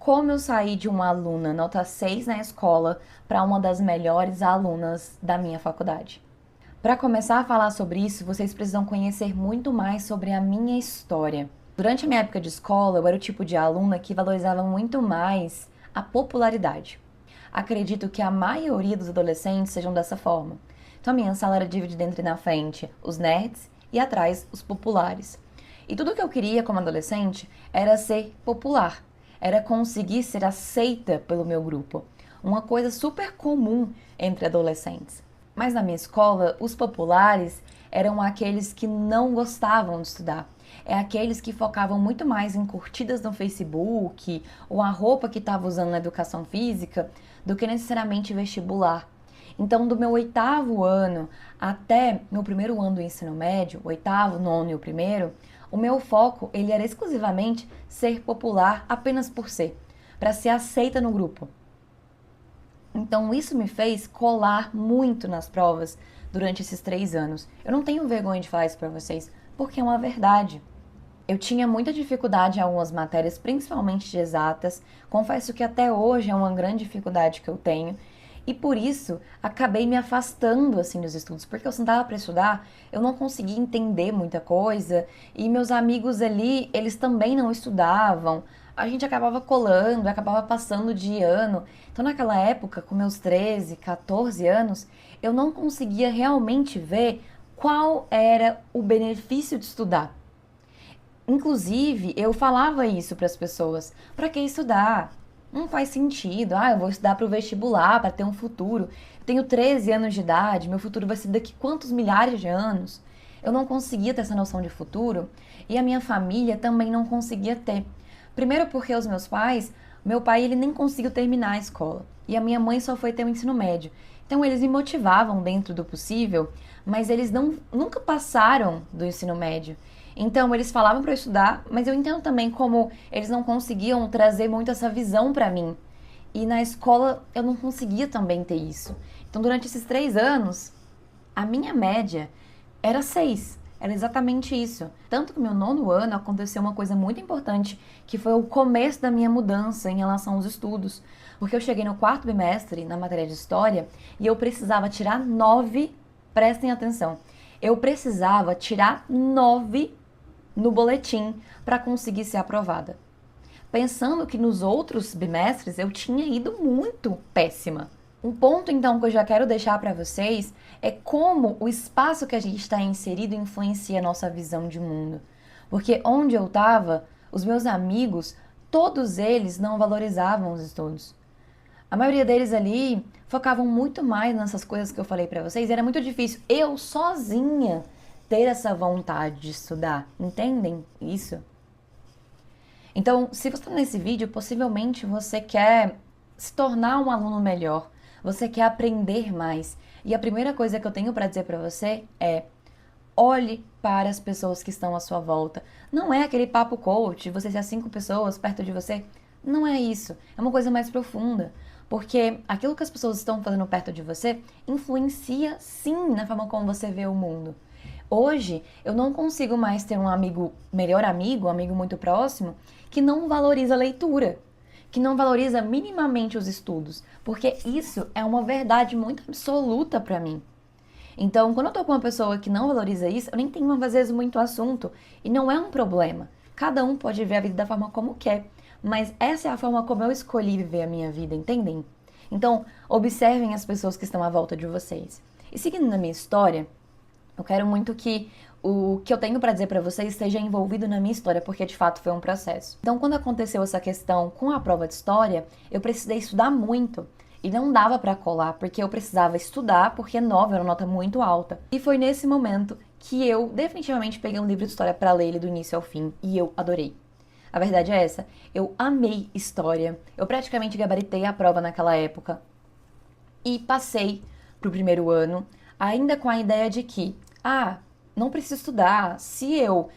como eu saí de uma aluna nota 6 na escola para uma das melhores alunas da minha faculdade. Para começar a falar sobre isso, vocês precisam conhecer muito mais sobre a minha história. Durante a minha época de escola, eu era o tipo de aluna que valorizava muito mais a popularidade. Acredito que a maioria dos adolescentes sejam dessa forma. Então a minha sala era dividida entre na frente os nerds e atrás os populares. E tudo que eu queria como adolescente era ser popular, era conseguir ser aceita pelo meu grupo. Uma coisa super comum entre adolescentes. Mas na minha escola, os populares eram aqueles que não gostavam de estudar. É aqueles que focavam muito mais em curtidas no Facebook ou a roupa que estava usando na educação física do que necessariamente vestibular. Então, do meu oitavo ano até meu primeiro ano do ensino médio, oitavo, nono e o primeiro, o meu foco ele era exclusivamente ser popular apenas por ser, para ser aceita no grupo. Então isso me fez colar muito nas provas durante esses 3 anos. Eu não tenho vergonha de falar isso para vocês, porque é uma verdade. Eu tinha muita dificuldade em algumas matérias, principalmente de exatas. Confesso que até hoje é uma grande dificuldade que eu tenho. E por isso acabei me afastando assim dos estudos, porque eu sentava para estudar, eu não conseguia entender muita coisa, e meus amigos ali, eles também não estudavam. A gente acabava colando, acabava passando de ano. Então naquela época, com meus 13, 14 anos, eu não conseguia realmente ver qual era o benefício de estudar. Inclusive, eu falava isso para as pessoas. Para que estudar? Não faz sentido. Ah, eu vou estudar para o vestibular, para ter um futuro. Eu tenho 13 anos de idade, meu futuro vai ser daqui quantos milhares de anos? Eu não conseguia ter essa noção de futuro e a minha família também não conseguia ter. Primeiro porque os meus pais, meu pai ele nem conseguiu terminar a escola e a minha mãe só foi ter o ensino médio. Então eles me motivavam dentro do possível, mas eles nunca passaram do ensino médio. Então, eles falavam para eu estudar, mas eu entendo também como eles não conseguiam trazer muito essa visão para mim. E na escola eu não conseguia também ter isso. Então, durante esses 3 anos, a minha média era 6. Era exatamente isso. Tanto que no meu nono ano aconteceu uma coisa muito importante, que foi o começo da minha mudança em relação aos estudos. Porque eu cheguei no quarto bimestre, na matéria de história, e eu precisava tirar 9. Prestem atenção. Eu precisava tirar 9 no boletim para conseguir ser aprovada. Pensando que nos outros bimestres eu tinha ido muito péssima. Um ponto então que eu já quero deixar para vocês é como o espaço que a gente está inserido influencia a nossa visão de mundo. Porque onde eu estava, os meus amigos, todos eles não valorizavam os estudos. A maioria deles ali focavam muito mais nessas coisas que eu falei para vocês. Era muito difícil eu sozinha ter essa vontade de estudar. Entendem isso? Então, se você está nesse vídeo, possivelmente você quer se tornar um aluno melhor. Você quer aprender mais. E a primeira coisa que eu tenho para dizer para você é: olhe para as pessoas que estão à sua volta. Não é aquele papo coach, você ser 5 pessoas perto de você. Não é isso. É uma coisa mais profunda. Porque aquilo que as pessoas estão fazendo perto de você influencia sim na forma como você vê o mundo. Hoje, eu não consigo mais ter um amigo, melhor amigo, um amigo muito próximo, que não valoriza a leitura, que não valoriza minimamente os estudos, porque isso é uma verdade muito absoluta para mim. Então, quando eu tô com uma pessoa que não valoriza isso, eu nem tenho às vezes muito assunto e não é um problema. Cada um pode ver a vida da forma como quer, mas essa é a forma como eu escolhi viver a minha vida, entendem? Então, observem as pessoas que estão à volta de vocês. E seguindo na minha história, eu quero muito que o que eu tenho para dizer para vocês esteja envolvido na minha história, porque de fato foi um processo. Então, quando aconteceu essa questão com a prova de história, eu precisei estudar muito. E não dava para colar, porque eu precisava estudar, porque 9 era uma nota muito alta. E foi nesse momento que eu definitivamente peguei um livro de história para ler ele do início ao fim, e eu adorei. A verdade é essa, eu amei história. Eu praticamente gabaritei a prova naquela época e passei pro primeiro ano, ainda com a ideia de que, não preciso estudar, se eu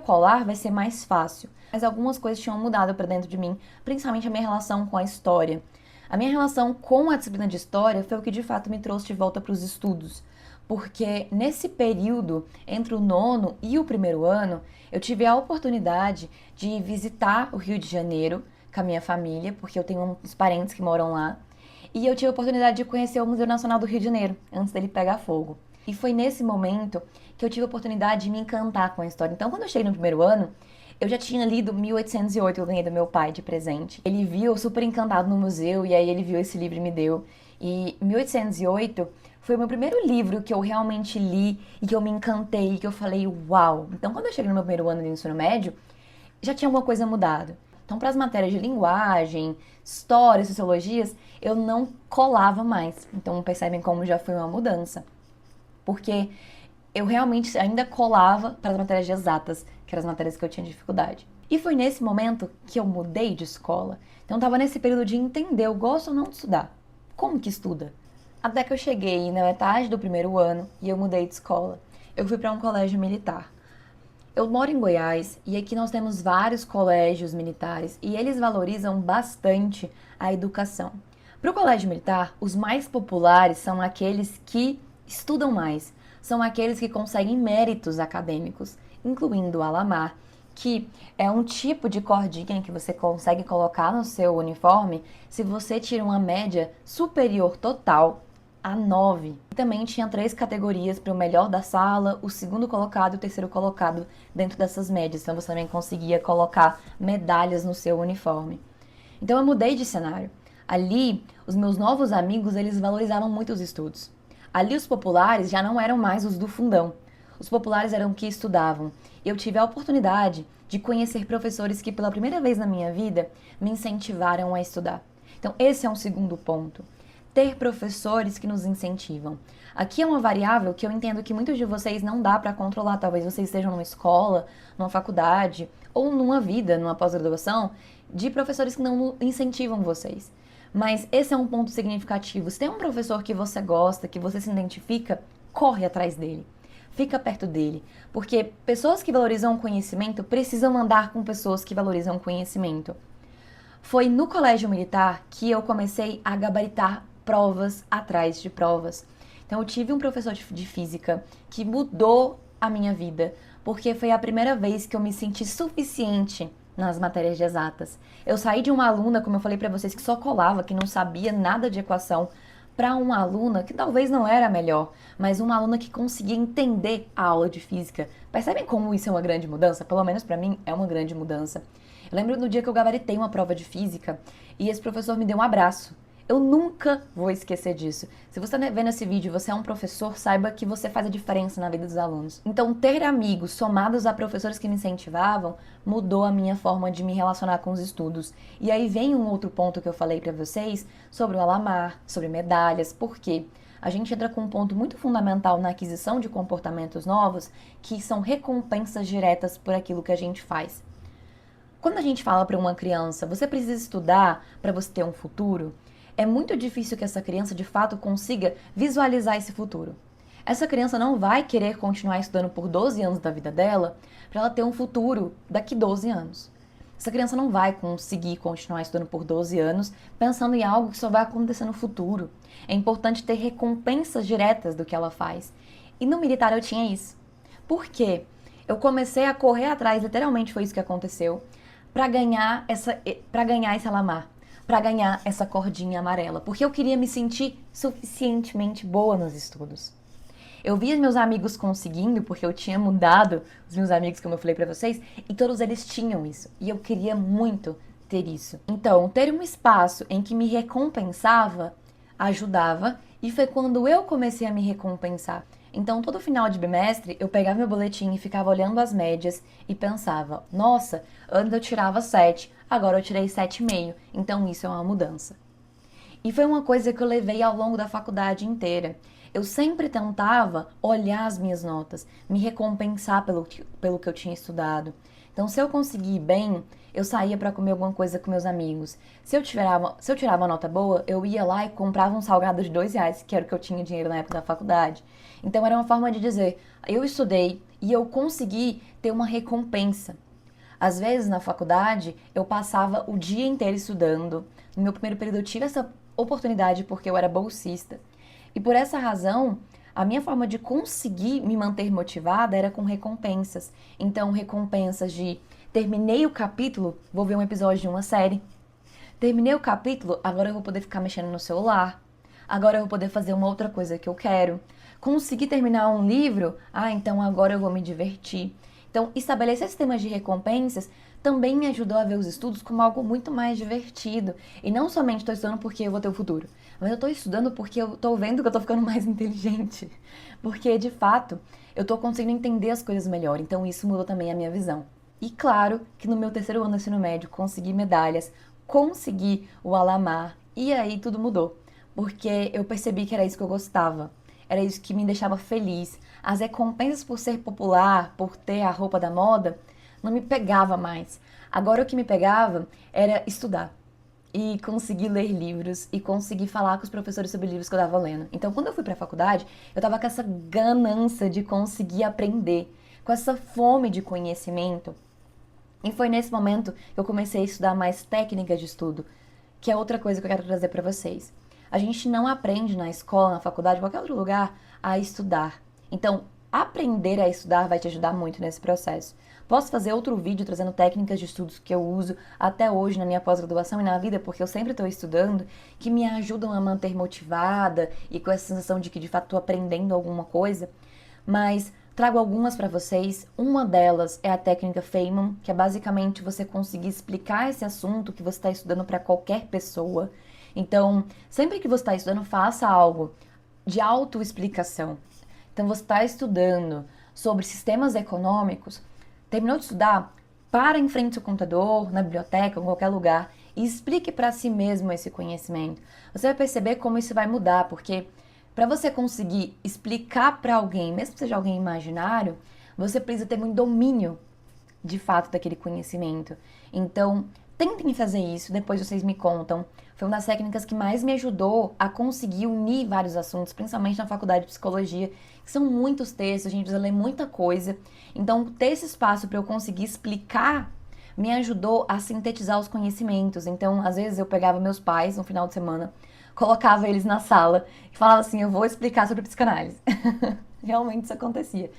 colar, vai ser mais fácil. Mas algumas coisas tinham mudado para dentro de mim, principalmente a minha relação com a história. A minha relação com a disciplina de história foi o que de fato me trouxe de volta para os estudos. porque nesse período entre o nono e o primeiro ano, eu tive a oportunidade de visitar o Rio de Janeiro com a minha família, porque eu tenho uns parentes que moram lá, e eu tive a oportunidade de conhecer o Museu Nacional do Rio de Janeiro, antes dele pegar fogo. E foi nesse momento que eu tive a oportunidade de me encantar com a história. Então, quando eu cheguei no primeiro ano, eu já tinha lido 1808, eu ganhei do meu pai de presente. Ele viu, super encantado no museu, e aí ele viu esse livro e me deu. E 1808 foi o meu primeiro livro que eu realmente li e que eu me encantei, que eu falei, uau! Então, quando eu cheguei no meu primeiro ano de ensino médio, já tinha alguma coisa mudado. Então, para as matérias de linguagem, história, sociologias, eu não colava mais. Então, percebem como já foi uma mudança. Porque eu realmente ainda colava para as matérias de exatas, que eram as matérias que eu tinha dificuldade. E foi nesse momento que eu mudei de escola. Então, eu estava nesse período de entender, eu gosto ou não de estudar. Como que estuda? Até que eu cheguei na metade do primeiro ano e eu mudei de escola. Eu fui para um colégio militar. Eu moro em Goiás e aqui nós temos vários colégios militares e eles valorizam bastante a educação. Para o colégio militar, os mais populares são aqueles que estudam mais, são aqueles que conseguem méritos acadêmicos, incluindo o Alamar, que é um tipo de cordinha que você consegue colocar no seu uniforme se você tira uma média superior total a 9. E também tinha 3 categorias para o melhor da sala, o segundo colocado e o terceiro colocado dentro dessas médias. Então você também conseguia colocar medalhas no seu uniforme. Então eu mudei de cenário. Ali, os meus novos amigos, eles valorizavam muito os estudos. Ali os populares já não eram mais os do fundão. Os populares eram que estudavam. Eu tive a oportunidade de conhecer professores que pela primeira vez na minha vida me incentivaram a estudar. Então esse é um segundo ponto. Ter professores que nos incentivam. Aqui é uma variável que eu entendo que muitos de vocês não dá para controlar. Talvez vocês estejam numa escola, numa faculdade ou numa vida, numa pós-graduação, de professores que não incentivam vocês. Mas esse é um ponto significativo. Se tem um professor que você gosta, que você se identifica, corre atrás dele. Fica perto dele. Porque pessoas que valorizam o conhecimento precisam andar com pessoas que valorizam o conhecimento. Foi no colégio militar que eu comecei a gabaritar provas atrás de provas. Então eu tive um professor de física que mudou a minha vida, porque foi a primeira vez que eu me senti suficiente nas matérias de exatas. Eu saí de uma aluna, como eu falei para vocês, que só colava, que não sabia nada de equação, para uma aluna que talvez não era a melhor, mas uma aluna que conseguia entender a aula de física. Percebem como isso é uma grande mudança? Pelo menos para mim é uma grande mudança. Eu lembro no dia que eu gabaritei uma prova de física e esse professor me deu um abraço. Eu nunca vou esquecer disso. Se você está vendo esse vídeo e você é um professor, saiba que você faz a diferença na vida dos alunos. Então, ter amigos somados a professores que me incentivavam mudou a minha forma de me relacionar com os estudos. E aí vem um outro ponto que eu falei para vocês sobre o Alamar, sobre medalhas, porque a gente entra com um ponto muito fundamental na aquisição de comportamentos novos, que são recompensas diretas por aquilo que a gente faz. Quando a gente fala para uma criança, você precisa estudar para você ter um futuro, é muito difícil que essa criança de fato consiga visualizar esse futuro. Essa criança não vai querer continuar estudando por 12 anos da vida dela para ela ter um futuro daqui 12 anos. Essa criança não vai conseguir continuar estudando por 12 anos pensando em algo que só vai acontecer no futuro. É importante ter recompensas diretas do que ela faz. E no militar eu tinha isso. Por quê? Eu comecei a correr atrás, literalmente foi isso que aconteceu, para ganhar esse Alamar, para ganhar essa cordinha amarela, porque eu queria me sentir suficientemente boa nos estudos. Eu via meus amigos conseguindo, porque eu tinha mudado os meus amigos, como eu falei pra vocês, e todos eles tinham isso, e eu queria muito ter isso. Então, ter um espaço em que me recompensava ajudava, e foi quando eu comecei a me recompensar. Então, todo final de bimestre, eu pegava meu boletim e ficava olhando as médias e pensava, nossa, antes eu tirava 7, agora eu tirei 7,5, então isso é uma mudança. E foi uma coisa que eu levei ao longo da faculdade inteira. Eu sempre tentava olhar as minhas notas, me recompensar pelo que eu tinha estudado. Então, se eu conseguir ir bem, eu saía para comer alguma coisa com meus amigos. Se eu tirava uma nota boa, eu ia lá e comprava um salgado de R$ 2, que era o que eu tinha dinheiro na época da faculdade. Então, era uma forma de dizer, eu estudei e eu consegui ter uma recompensa. Às vezes, na faculdade, eu passava o dia inteiro estudando. No meu primeiro período, eu tive essa oportunidade porque eu era bolsista. E por essa razão, a minha forma de conseguir me manter motivada era com recompensas. Então, recompensas de terminei o capítulo, vou ver um episódio de uma série. Terminei o capítulo, agora eu vou poder ficar mexendo no celular. Agora eu vou poder fazer uma outra coisa que eu quero. Consegui terminar um livro, então agora eu vou me divertir. Então, estabelecer sistemas de recompensas também me ajudou a ver os estudos como algo muito mais divertido. E não somente estou estudando porque eu vou ter o futuro, mas eu estou estudando porque eu estou vendo que eu estou ficando mais inteligente. Porque, de fato, eu estou conseguindo entender as coisas melhor. Então, isso mudou também a minha visão. E claro que no meu terceiro ano do ensino médio consegui medalhas, consegui o Alamar, e aí tudo mudou. Porque eu percebi que era isso que eu gostava. Era isso que me deixava feliz. As recompensas por ser popular, por ter a roupa da moda, não me pegava mais. Agora o que me pegava era estudar. E conseguir ler livros e conseguir falar com os professores sobre livros que eu estava lendo. Então, quando eu fui para a faculdade, eu estava com essa ganância de conseguir aprender, com essa fome de conhecimento. E foi nesse momento que eu comecei a estudar mais técnicas de estudo, que é outra coisa que eu quero trazer para vocês. A gente não aprende na escola, na faculdade, em qualquer outro lugar, a estudar. Então, aprender a estudar vai te ajudar muito nesse processo. Posso fazer outro vídeo trazendo técnicas de estudos que eu uso até hoje na minha pós-graduação e na vida, porque eu sempre estou estudando, que me ajudam a manter motivada e com essa sensação de que de fato estou aprendendo alguma coisa. Mas trago algumas para vocês. Uma delas é a técnica Feynman, que é basicamente você conseguir explicar esse assunto que você está estudando para qualquer pessoa. Então, sempre que você está estudando, faça algo de autoexplicação. Então, você está estudando sobre sistemas econômicos, terminou de estudar, para em frente ao computador, na biblioteca, em qualquer lugar, e explique para si mesmo esse conhecimento. Você vai perceber como isso vai mudar, porque para você conseguir explicar para alguém, mesmo que seja alguém imaginário, você precisa ter muito domínio de fato daquele conhecimento. Então, tentem fazer isso, depois vocês me contam. Foi uma das técnicas que mais me ajudou a conseguir unir vários assuntos, principalmente na faculdade de psicologia, que são muitos textos, a gente precisa ler muita coisa. Então, ter esse espaço para eu conseguir explicar me ajudou a sintetizar os conhecimentos. Então, às vezes eu pegava meus pais no final de semana, colocava eles na sala e falava assim: eu vou explicar sobre psicanálise. Realmente isso acontecia.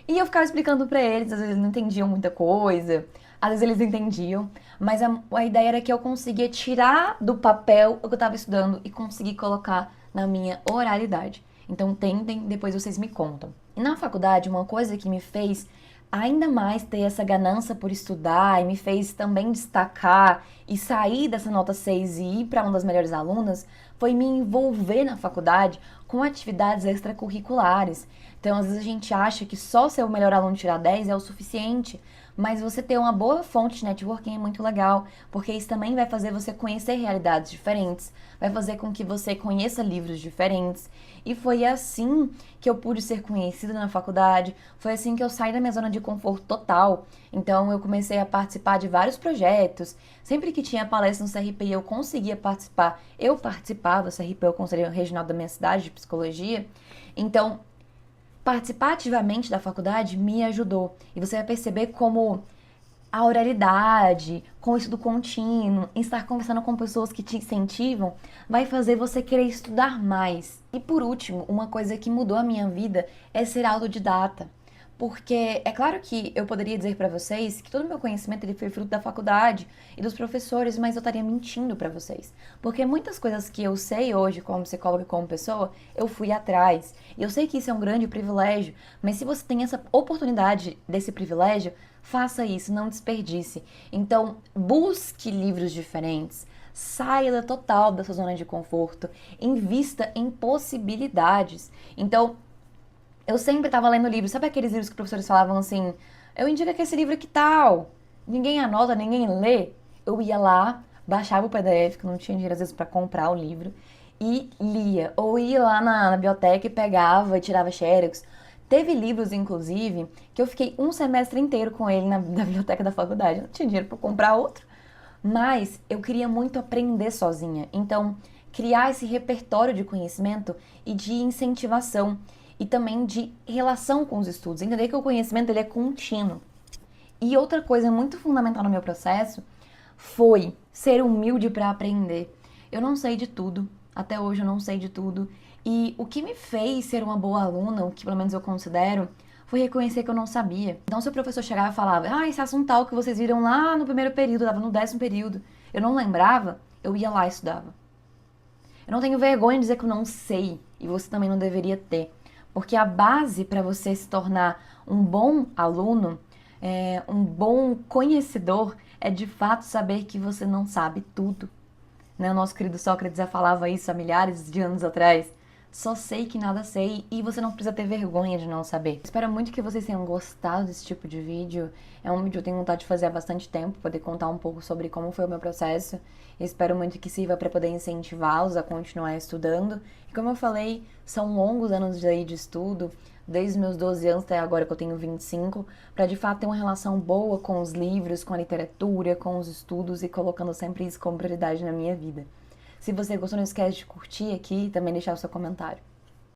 E eu ficava explicando pra eles, às vezes eles não entendiam muita coisa, às vezes eles entendiam, mas a ideia era que eu conseguia tirar do papel o que eu estava estudando e conseguir colocar na minha oralidade. Então tentem, depois vocês me contam. E na faculdade, uma coisa que me fez ainda mais ter essa ganância por estudar e me fez também destacar e sair dessa nota 6 e ir para uma das melhores alunas foi me envolver na faculdade com atividades extracurriculares. Então, às vezes a gente acha que só ser o melhor aluno e tirar 10 é o suficiente, mas você ter uma boa fonte de networking é muito legal, porque isso também vai fazer você conhecer realidades diferentes, vai fazer com que você conheça livros diferentes. E foi assim que eu pude ser conhecida na faculdade, foi assim que eu saí da minha zona de conforto total. Então eu comecei a participar de vários projetos. Sempre que tinha palestra no CRPI eu conseguia participar. Eu participava, o CRPI é o Conselho Regional da minha cidade de Psicologia. Então, participar ativamente da faculdade me ajudou. E você vai perceber como a oralidade, com o estudo contínuo, estar conversando com pessoas que te incentivam, vai fazer você querer estudar mais. E por último, uma coisa que mudou a minha vida é ser autodidata. Porque é claro que eu poderia dizer para vocês que todo o meu conhecimento ele foi fruto da faculdade e dos professores, mas eu estaria mentindo para vocês. Porque muitas coisas que eu sei hoje como psicóloga e como pessoa, eu fui atrás. E eu sei que isso é um grande privilégio, mas se você tem essa oportunidade desse privilégio, faça isso, não desperdice. Então, busque livros diferentes. Saia total da sua zona de conforto, invista em possibilidades. Então, eu sempre tava lendo livros, sabe aqueles livros que os professores falavam assim, eu indico que esse livro que tal? Ninguém anota, ninguém lê. Eu ia lá, baixava o PDF, que eu não tinha dinheiro às vezes para comprar o livro, e lia. Ou ia lá na biblioteca e pegava e tirava xerox. Teve livros, inclusive, que eu fiquei um semestre inteiro com ele na biblioteca da faculdade. Eu não tinha dinheiro para comprar outro, mas eu queria muito aprender sozinha. Então, criar esse repertório de conhecimento e de incentivação e também de relação com os estudos. Entender que o conhecimento ele é contínuo. E outra coisa muito fundamental no meu processo foi ser humilde para aprender. Eu não sei de tudo, até hoje eu não sei de tudo. E o que me fez ser uma boa aluna, o que pelo menos eu considero, foi reconhecer que eu não sabia. Então, se o professor chegava e falava, esse assunto tal que vocês viram lá no primeiro período, estava no 10º período, eu não lembrava, eu ia lá e estudava. Eu não tenho vergonha de dizer que eu não sei, e você também não deveria ter. Porque a base para você se tornar um bom aluno, um bom conhecedor, é de fato saber que você não sabe tudo. Né? O nosso querido Sócrates já falava isso há milhares de anos atrás. Só sei que nada sei e você não precisa ter vergonha de não saber. Espero muito que vocês tenham gostado desse tipo de vídeo. É um vídeo que eu tenho vontade de fazer há bastante tempo, poder contar um pouco sobre como foi o meu processo. Espero muito que sirva para poder incentivá-los a continuar estudando. E como eu falei, são longos anos de estudo, desde os meus 12 anos até agora que eu tenho 25, para de fato ter uma relação boa com os livros, com a literatura, com os estudos e colocando sempre isso como prioridade na minha vida. Se você gostou, não esquece de curtir aqui e também deixar o seu comentário.